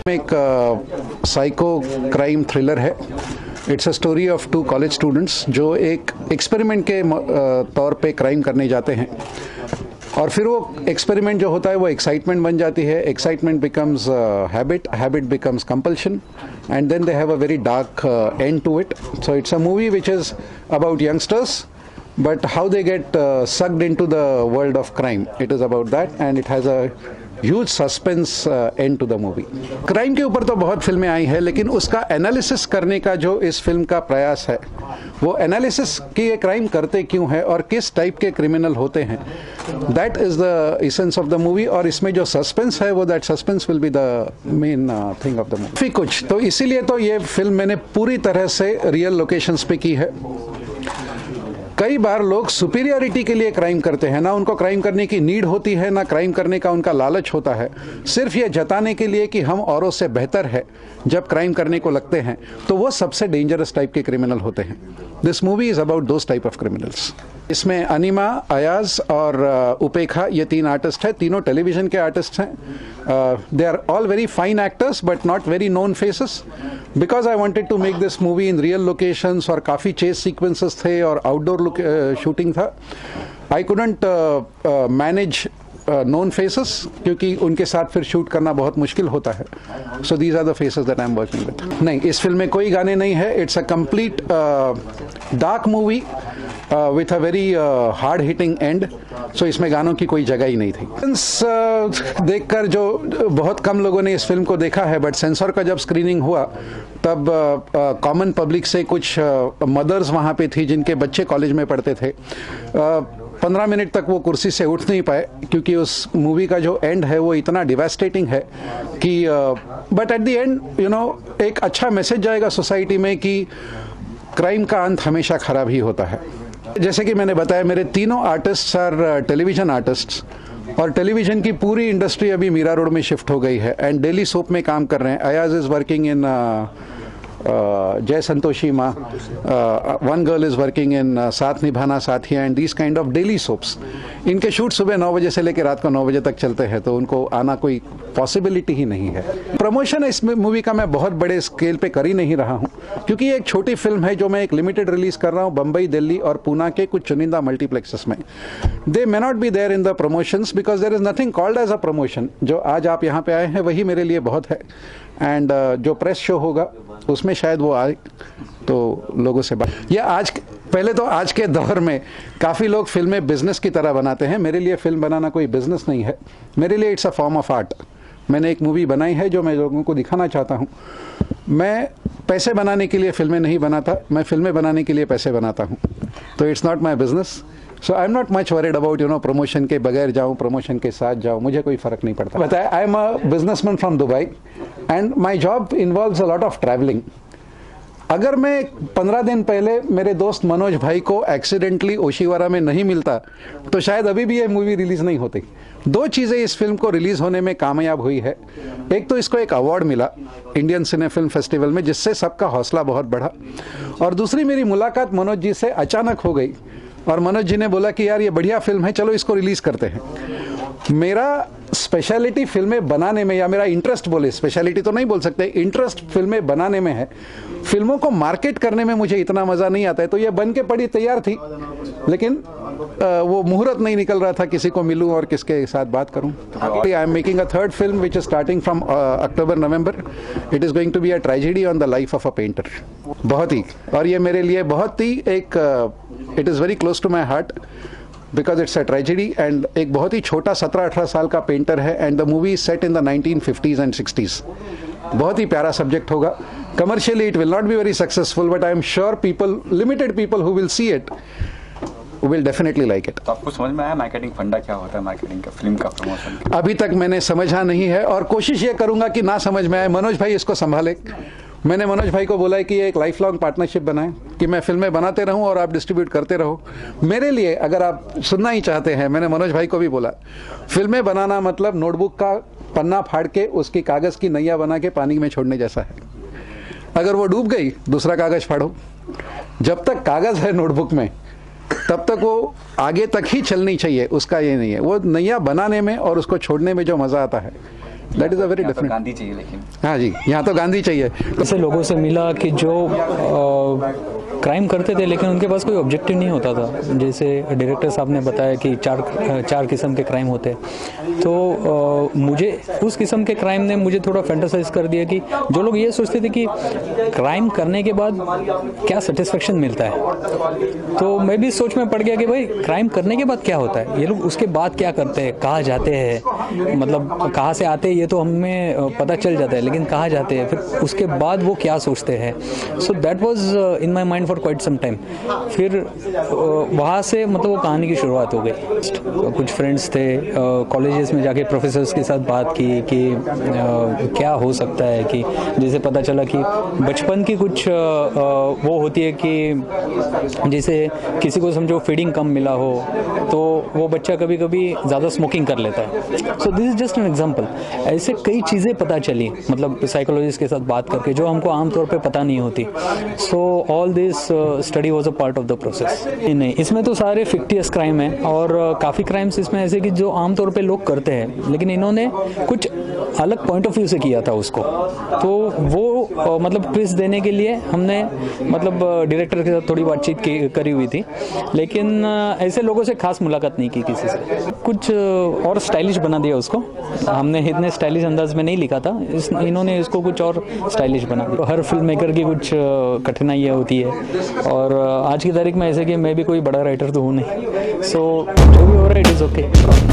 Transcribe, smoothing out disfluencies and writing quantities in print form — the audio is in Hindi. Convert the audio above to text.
एक साइको क्राइम थ्रिलर है। It's a story of two college students जो एक एक्सपेरिमेंट के तौर पे क्राइम करने जाते हैं और फिर वो एक्सपेरिमेंट जो होता है वो एक्साइटमेंट बन जाती है। Excitement becomes habit, habit becomes compulsion and then they have a very dark end to it. So it's a movie which is about youngsters but how they get sucked into the world of crime. It is about that and it has a huge suspense end to the movie. Crime के ऊपर तो बहुत फिल्में आई हैं लेकिन उसका एनालिसिस करने का जो इस फिल्म का प्रयास है वो एनालिसिस कि ये क्राइम करते क्यों है और किस टाइप के क्रिमिनल होते हैं, that is the essence of the movie. और इसमें जो सस्पेंस है वो that suspense will be the main thing of the movie. काफ़ी कुछ तो इसीलिए तो ये फिल्म मैंने पूरी तरह से रियल लोकेशंस पे की है। कई बार लोग सुपीरियरिटी के लिए क्राइम करते हैं, ना उनको क्राइम करने की नीड होती है ना क्राइम करने का उनका लालच होता है, सिर्फ ये जताने के लिए कि हम औरों से बेहतर है जब क्राइम करने को लगते हैं तो वो सबसे डेंजरस टाइप के क्रिमिनल होते हैं। This movie is about those type of criminals. इसमें अनिमा, अयाज और उपेक्षा ये तीन आर्टिस्ट हैं, तीनों टेलीविजन के आर्टिस्ट हैं। They are all very fine actors but not very known faces because I wanted to make this movie in real locations और काफ़ी चेस सीक्वेंसेस थे और आउटडोर शूटिंग था। I couldn't manage known faces क्योंकि उनके साथ फिर शूट करना बहुत मुश्किल होता है। So these are the faces that I am working with. नहीं, इस फिल्म में कोई गाने नहीं है। It's a complete dark movie with a very hard hitting end. So इसमें गानों की कोई जगह ही नहीं थी। देखकर जो बहुत कम लोगों ने इस फिल्म को देखा है बट सेंसर का जब स्क्रीनिंग हुआ तब कॉमन पब्लिक से कुछ मदर्स वहाँ पे थी जिनके बच्चे कॉलेज में पढ़ते थे। 15 मिनट तक वो कुर्सी से उठ नहीं पाए क्योंकि उस मूवी का जो एंड है वो इतना डिवास्टेटिंग है कि but at the end you know एक अच्छा मैसेज जाएगा सोसाइटी में कि क्राइम का अंत हमेशा खराब ही होता है। जैसे कि मैंने बताया मेरे तीनों आर्टिस्ट्स आर टेलीविजन आर्टिस्ट्स और टेलीविजन की पूरी इंडस्ट्री अभी मीरा रोड में शिफ्ट हो गई है एंड डेली सोप में काम कर रहे हैं। Ayaz is working in Jai Santoshi Maa, one girl is working in Saath Nibhana Saathiya and these kind of daily soaps. इनके शूट सुबह 9 बजे से लेकर रात को 9 बजे तक चलते हैं तो उनको आना कोई पॉसिबिलिटी ही नहीं है। प्रमोशन इस मूवी का मैं बहुत बड़े स्केल पे कर ही नहीं रहा हूँ क्योंकि ये एक छोटी फिल्म है जो मैं एक लिमिटेड रिलीज कर रहा हूँ बम्बई, दिल्ली और पूना के कुछ चुनिंदा मल्टीप्लेक्सेस में। They may not be there in the promotions because there is nothing called as a promotion. जो आज आप यहाँ पे आए हैं वही मेरे लिए बहुत है एंड जो प्रेस शो होगा उसमें शायद वो आए तो लोगों से बात। ये आज पहले तो आज के दौर में काफ़ी लोग फिल्में बिजनेस की तरह बनाते हैं। मेरे लिए फिल्म बनाना कोई बिजनेस नहीं है, मेरे लिए it's a form of art. मैंने एक मूवी बनाई है जो मैं लोगों को दिखाना चाहता हूँ। मैं पैसे बनाने के लिए फिल्में नहीं बनाता, मैं फिल्में बनाने के लिए पैसे बनाता हूँ। तो it's not my business. So I am not much worried about you know promotion के बगैर जाऊँ, प्रमोशन के साथ जाऊँ, मुझे कोई फ़र्क नहीं पड़ता। बताया I am a businessman from Dubai and my job involves a lot of travelling. अगर मैं 15 दिन पहले मेरे दोस्त मनोज भाई को एक्सीडेंटली ओशिवारा में नहीं मिलता तो शायद अभी भी ये मूवी रिलीज नहीं होती। 2 चीज़ें इस फिल्म को रिलीज होने में कामयाब हुई है। एक तो इसको एक अवार्ड मिला इंडियन सिने फिल्म फेस्टिवल में जिससे सबका हौसला बहुत बढ़ा और दूसरी मेरी मुलाकात मनोज जी से अचानक हो गई और मनोज जी ने बोला कि यार ये बढ़िया फिल्म है, चलो इसको रिलीज करते हैं। मेरा स्पेशलिटी फिल्में बनाने में या मेरा इंटरेस्ट, बोले स्पेशलिटी तो नहीं बोल सकते, इंटरेस्ट फिल्में बनाने में है। फिल्मों को मार्केट करने में मुझे इतना मज़ा नहीं आता है। तो ये बन के पड़ी तैयार थी लेकिन वो मुहूर्त नहीं निकल रहा था किसी को मिलूं और किसके साथ बात करूं। I am making a third film which is starting from October November. It is going to be a tragedy on the life of a painter. बहुत ही, और ये मेरे लिए बहुत ही एक it is very close to my heart because it's a tragedy and एक बहुत ही छोटा 17-18 साल का पेंटर है and the movie is set in the 1950s and 60s। बहुत ही प्यारा सब्जेक्ट होगा। Commercially it will not be very successful but I am sure people, limited people who will see it will definitely like it। तो आपको समझ में आया मार्केटिंग फंडा क्या होता है, मार्केटिंग का, फिल्म का प्रमोशन का? अभी तक मैंने समझा नहीं है और कोशिश ये करूंगा कि ना समझ में आए। मनोज भाई इसको संभाले। मैंने मनोज भाई को बोला है कि ये एक लाइफ लॉन्ग पार्टनरशिप बनाएं कि मैं फिल्में बनाते रहूं और आप डिस्ट्रीब्यूट करते रहो। मेरे लिए अगर आप सुनना ही चाहते हैं, मैंने मनोज भाई को भी बोला, फिल्में बनाना मतलब नोटबुक का पन्ना फाड़ के उसकी कागज़ की नैया बना के पानी में छोड़ने जैसा है। अगर वो डूब गई दूसरा कागज़ फाड़ो। जब तक कागज़ है नोटबुक में तब तक वो आगे तक ही चलनी चाहिए, उसका ये नहीं है। वो नैया बनाने में और उसको छोड़ने में जो मज़ा आता है दैट इज़ अ वेरी यहाँ तो डिफरेंट। गांधी चाहिए लेकिन। हाँ जी, यहाँ तो गांधी चाहिए। ऐसे लोगों से मिला कि जो क्राइम करते थे लेकिन उनके पास कोई ऑब्जेक्टिव नहीं होता था। जैसे डायरेक्टर साहब ने बताया कि चार किस्म के क्राइम होते हैं, तो मुझे उस किस्म के क्राइम ने मुझे थोड़ा फैंटासाइज कर दिया कि जो लोग ये सोचते थे कि क्राइम करने के बाद क्या सेटिस्फेक्शन मिलता है, तो मैं भी सोच में पड़ गया कि भाई क्राइम करने के बाद क्या होता है, ये लोग उसके बाद क्या करते हैं, कहाँ जाते हैं, मतलब कहाँ से आते हैं ये तो हमें पता चल जाता है, लेकिन कहाँ जाते हैं, फिर उसके बाद वो क्या सोचते हैं। So that was in my mind for quite some time. फिर वहाँ से मतलब वो कहानी की शुरुआत हो गई। कुछ फ्रेंड्स थे, कॉलेजेस में जाके प्रोफेसर्स के साथ बात की कि क्या हो सकता है, कि जैसे पता चला कि बचपन की कुछ वो होती है कि जैसे किसी को समझो फीडिंग कम मिला हो तो वो बच्चा कभी कभी ज़्यादा स्मोकिंग कर लेता है। So this is just an example. ऐसे कई चीज़ें पता चली, मतलब साइकोलॉजिस्ट के साथ बात करके, जो हमको आमतौर पे पता नहीं होती। So all this study was a part of the process. नहीं, इसमें तो सारे फिक्टियस क्राइम हैं और काफ़ी क्राइम्स इसमें ऐसे कि जो आमतौर पे लोग करते हैं, लेकिन इन्होंने कुछ अलग पॉइंट ऑफ व्यू से किया था उसको, तो वो मतलब ट्विस्ट देने के लिए हमने मतलब डायरेक्टर के साथ थोड़ी बातचीत करी हुई थी, लेकिन ऐसे लोगों से खास मुलाकात नहीं की किसी से। कुछ और स्टाइलिश बना दिया उसको, हमने इतने स्टाइलिश अंदाज में नहीं लिखा था, इन्होंने इसको कुछ और स्टाइलिश बना दिया। हर फिल्म मेकर की कुछ कठिनाइयाँ होती है, और आज की तारीख में ऐसे कि मैं भी कोई बड़ा राइटर तो हूँ नहीं, सो जो भी हो रहा है इट इज़ ओके।